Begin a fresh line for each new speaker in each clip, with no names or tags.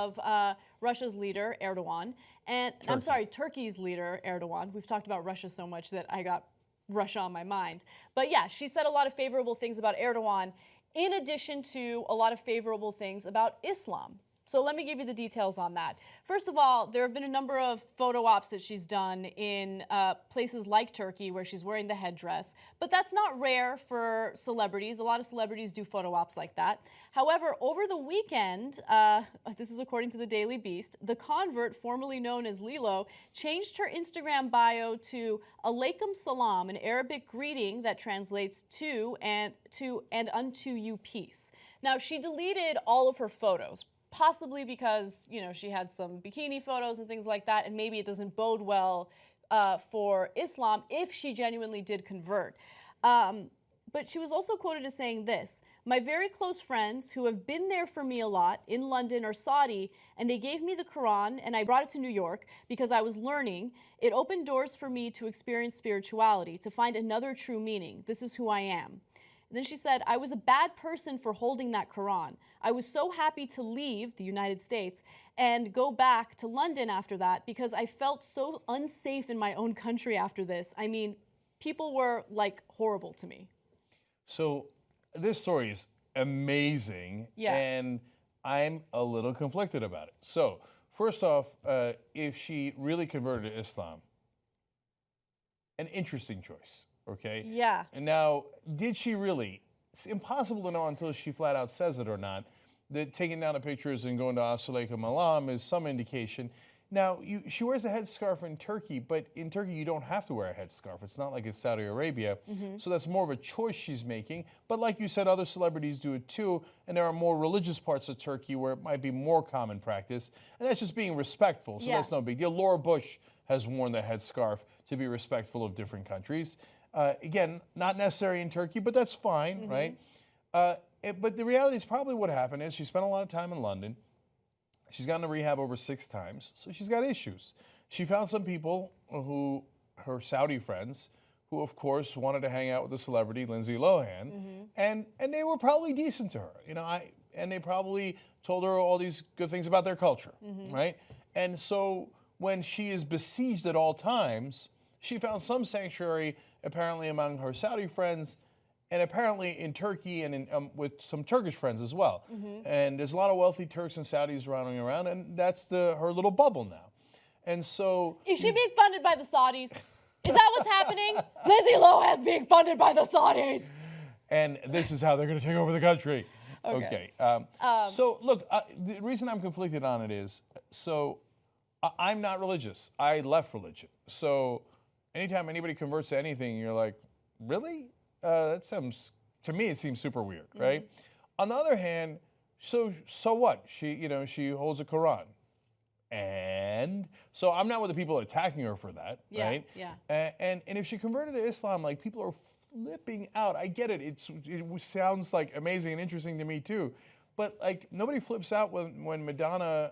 of Russia's leader, Erdogan, and I'm sorry, Turkey's leader, Erdogan. We've talked about Russia so much that I got Russia on my mind. But yeah, she said a lot of favorable things about Erdogan, in addition to a lot of favorable things about Islam. So let me give you the details on that. First of all, there have been a number of photo ops that she's done in places like Turkey where she's wearing the headdress, but that's not rare for celebrities. A lot of celebrities do photo ops like that. However, over the weekend, this is according to the Daily Beast, the convert, formerly known as Lilo, changed her Instagram bio to Alaikum Salam, an Arabic greeting that translates to and unto you peace. Now, she deleted all of her photos, possibly because, you know, she had some bikini photos and things like that, and maybe it doesn't bode well for Islam if she genuinely did convert. But she was also quoted as saying this: "My very close friends who have been there for me a lot in London or Saudi, and they gave me the Quran and I brought it to New York because I was learning. It opened doors for me to experience spirituality, to find another true meaning. This is who I am." And then she said, "I was a bad person for holding that Quran. I was so happy to leave the United States and go back to London after that because I felt so unsafe in my own country after this. I mean, people were like horrible to me."
So this story is amazing, and I'm a little conflicted about it. So first off, if she really converted to Islam, an interesting choice. Okay?
Yeah.
And now, did she really? It's impossible to know until she flat out says it or not. That taking down the pictures and going to As-Salaikum Alam is some indication. Now, she wears a headscarf in Turkey, but in Turkey you don't have to wear a headscarf. It's not like it's Saudi Arabia. So that's more of a choice she's making. But like you said, other celebrities do it too, and there are more religious parts of Turkey where it might be more common practice. And that's just being respectful, so that's no big deal. Laura Bush has worn the headscarf to be respectful of different countries. Again, not necessary in Turkey, but that's fine, right? But the reality is probably what happened is she spent a lot of time in London. She's gone to rehab over 6 times, so she's got issues. She found some people her Saudi friends, who of course wanted to hang out with the celebrity Lindsay Lohan, and they were probably decent to her, you know. And they probably told her all these good things about their culture, right? And so when she is besieged at all times, she found some sanctuary apparently among her Saudi friends, and apparently in Turkey and with some Turkish friends as well. And there's a lot of wealthy Turks and Saudis running around, and that's her little bubble now. And so,
is she being funded by the Saudis? Is that what's happening? Lindsay Lohan's being funded by the Saudis.
And this is how they're going to take over the country. Okay. So look, the reason I'm conflicted on it is, so I'm not religious. I left religion. So anytime anybody converts to anything, you're like, really? That sounds, to me, it seems super weird, right? On the other hand, so what? She holds a Quran. And so I'm not with the people attacking her for that, right?
Yeah.
And if she converted to Islam, like, people are flipping out. I get it. It sounds like amazing and interesting to me too. But like, nobody flips out when Madonna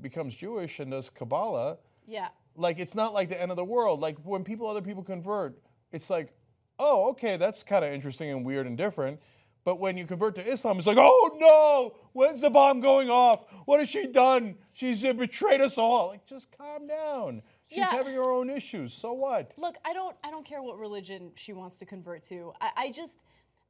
becomes Jewish and does Kabbalah.
Yeah.
Like, it's not like the end of the world. Like, when other people convert, it's like, oh, okay, that's kind of interesting and weird and different. But when you convert to Islam, it's like, oh no, when's the bomb going off? What has she done? She's betrayed us all. Like, just calm down. She's having her own issues. So what?
Look, I don't care what religion she wants to convert to.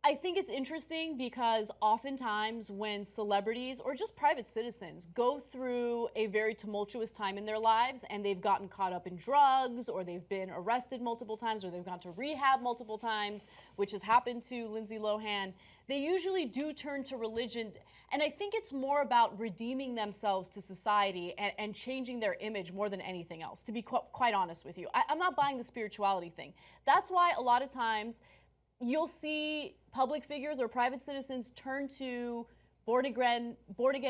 I think it's interesting because oftentimes when celebrities or just private citizens go through a very tumultuous time in their lives and they've gotten caught up in drugs, or they've been arrested multiple times, or they've gone to rehab multiple times, which has happened to Lindsay Lohan, they usually do turn to religion. And I think it's more about redeeming themselves to society and changing their image more than anything else, to be quite honest with you. I'm not buying the spirituality thing. That's why a lot of times you'll see public figures or private citizens turn to born again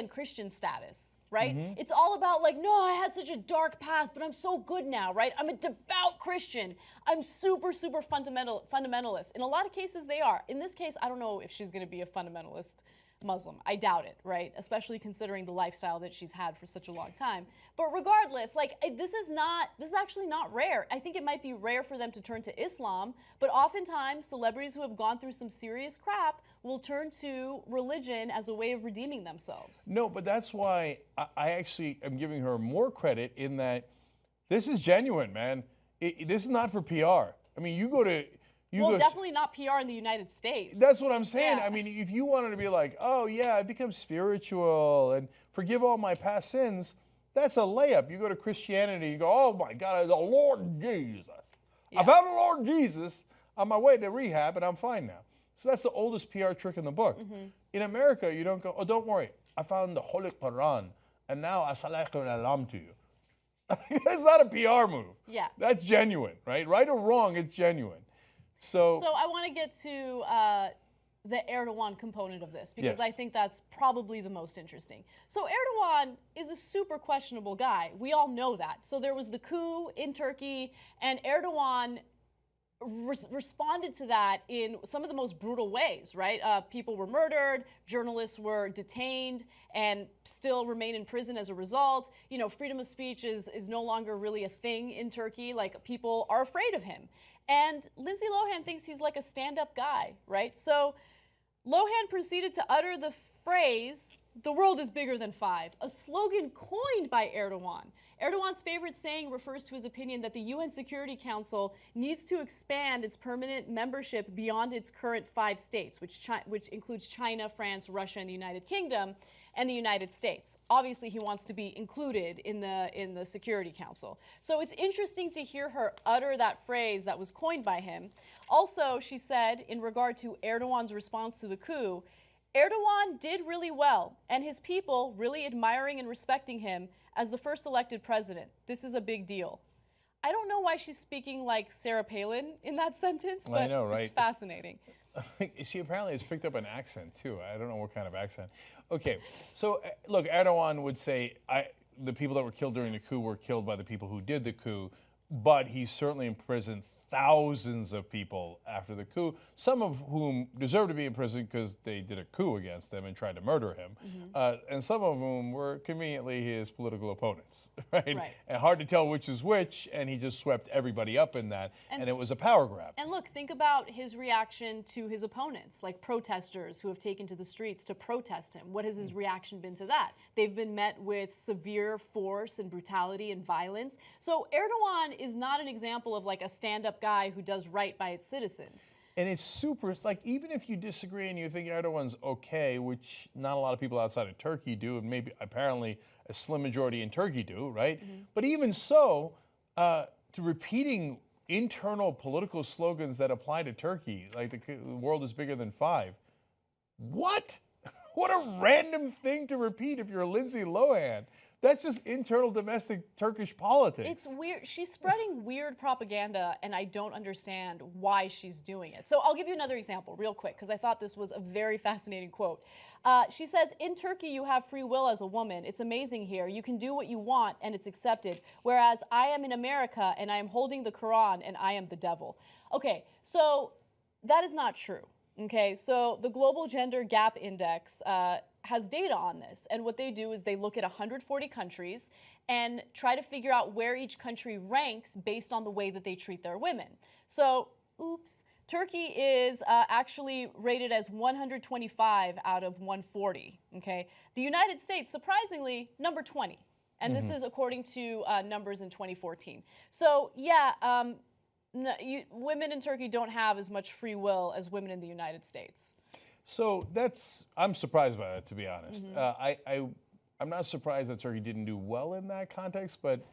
Christian status, right? It's all about like, no, I had such a dark past, but I'm so good now, right? I'm a devout Christian. I'm super, super fundamentalist. In a lot of cases, they are. In this case, I don't know if she's going to be a fundamentalist Muslim. I doubt it, right? Especially considering the lifestyle that she's had for such a long time. But regardless, like this is actually not rare. I think it might be rare for them to turn to Islam, but oftentimes celebrities who have gone through some serious crap will turn to religion as a way of redeeming themselves.
No, but that's why I actually am giving her more credit in that this is genuine, man. This is not for PR. I mean, you go to...
Definitely not PR in the United States.
That's what I'm saying.
Yeah.
I mean, if you wanted to be like, oh yeah, I become spiritual and forgive all my past sins, that's a layup. You go to Christianity, you go, oh my God, the Lord Jesus.
Yeah.
I found the Lord Jesus on my way to rehab and I'm fine now. So that's the oldest PR trick in the book. In America, you don't go, oh, don't worry, I found the Holy Quran and now assalamu alaikum to you. That's not a PR move.
Yeah.
That's genuine, right? Right or wrong, it's genuine. So
I want to get to the Erdogan component of this because
Yes.
I think that's probably the most interesting. So Erdogan is a super questionable guy. We all know that. So there was the coup in Turkey, and Erdogan responded to that in some of the most brutal ways, right? People were murdered, journalists were detained, and still remain in prison as a result. You know, freedom of speech is no longer really a thing in Turkey. Like, people are afraid of him. And Lindsay Lohan thinks he's like a stand-up guy, right? So Lohan proceeded to utter the phrase, "The world is bigger than five," a slogan coined by Erdogan. Erdogan's favorite saying refers to his opinion that the UN Security Council needs to expand its permanent membership beyond its current 5 states, which includes China, France, Russia, and the United Kingdom, and the United States. Obviously, he wants to be included in the Security Council. So it's interesting to hear her utter that phrase that was coined by him. Also, she said, in regard to Erdogan's response to the coup, Erdogan did really well, and his people really admiring and respecting him as the first elected president. This is a big deal. I don't know why she's speaking like Sarah Palin in that sentence, but
I know, right?
It's fascinating.
She apparently has picked up an accent too. I don't know what kind of accent. Okay, so look, Erdogan would say the people that were killed during the coup were killed by the people who did the coup, but he certainly imprisoned thousands of people after the coup, some of whom deserve to be in prison because they did a coup against them and tried to murder him, and some of whom were conveniently his political opponents, right? And hard to tell which is which, and he just swept everybody up in that, and it was a power grab.
And look, think about his reaction to his opponents, like protesters who have taken to the streets to protest him. What has his reaction been to that? They've been met with severe force and brutality and violence. So Erdogan is not an example of like a stand-up guy who does right by its citizens.
And it's super, like, even if you disagree and you think Erdogan's okay, which not a lot of people outside of Turkey do, and maybe apparently a slim majority in Turkey do, right? But even so, to repeating internal political slogans that apply to Turkey, like the world is bigger than 5. What? What a random thing to repeat if you're Lindsay Lohan. That's just internal domestic Turkish politics.
It's weird. She's spreading weird propaganda, and I don't understand why she's doing it. So I'll give you another example real quick, because I thought this was a very fascinating quote. She says, "In Turkey, you have free will as a woman. It's amazing here. You can do what you want, and it's accepted. Whereas I am in America, and I am holding the Quran, and I am the devil." Okay, so that is not true. Okay, so the Global Gender Gap Index has data on this, and what they do is they look at 140 countries and try to figure out where each country ranks based on the way that they treat their women. So, oops, Turkey is actually rated as 125 out of 140, okay? The United States, surprisingly, number 20, and this is according to numbers in 2014. So, yeah, women in Turkey don't have as much free will as women in the United States.
So I'm surprised by that, to be honest. I'm not surprised that Turkey didn't do well in that context, but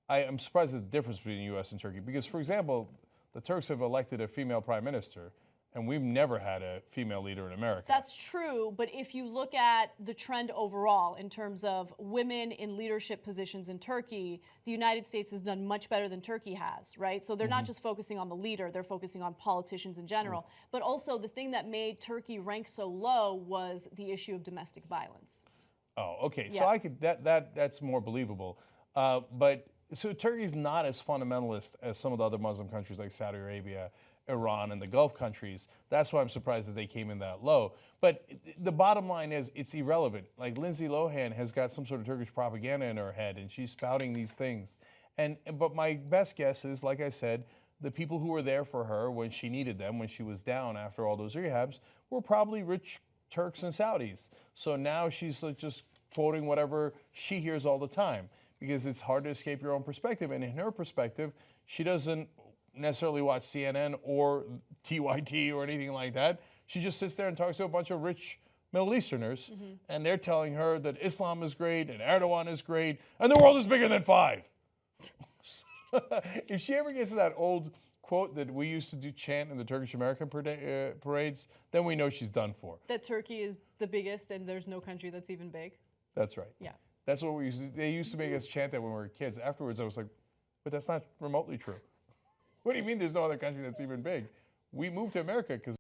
I am surprised at the difference between the U.S. and Turkey. Because, for example, the Turks have elected a female prime minister, and we've never had a female leader in America.
That's true, but if you look at the trend overall in terms of women in leadership positions in Turkey, the United States has done much better than Turkey has, right? So they're not just focusing on the leader, they're focusing on politicians in general. But also the thing that made Turkey rank so low was the issue of domestic violence.
Oh, okay.
Yeah.
So I could that's more believable. But so Turkey's not as fundamentalist as some of the other Muslim countries like Saudi Arabia Iran and the Gulf countries. That's why I'm surprised that they came in that low. But the bottom line is it's irrelevant. Like Lindsay Lohan has got some sort of Turkish propaganda in her head, and she's spouting these things. But my best guess is, like I said, the people who were there for her when she needed them, when she was down after all those rehabs, were probably rich Turks and Saudis. So now she's like just quoting whatever she hears all the time, because it's hard to escape your own perspective. And in her perspective, she doesn't necessarily watch CNN or TYT or anything like that. She just sits there and talks to a bunch of rich Middle Easterners, and they're telling her that Islam is great and Erdogan is great and the world is bigger than five. If she ever gets to that old quote that we used to do chant in the Turkish American parades, then we know she's done for.
That Turkey is the biggest and there's no country that's even big.
That's right.
Yeah.
That's what they used to make us chant that when we were kids. Afterwards, I was like, but that's not remotely true. What do you mean there's no other country that's even big? We moved to America because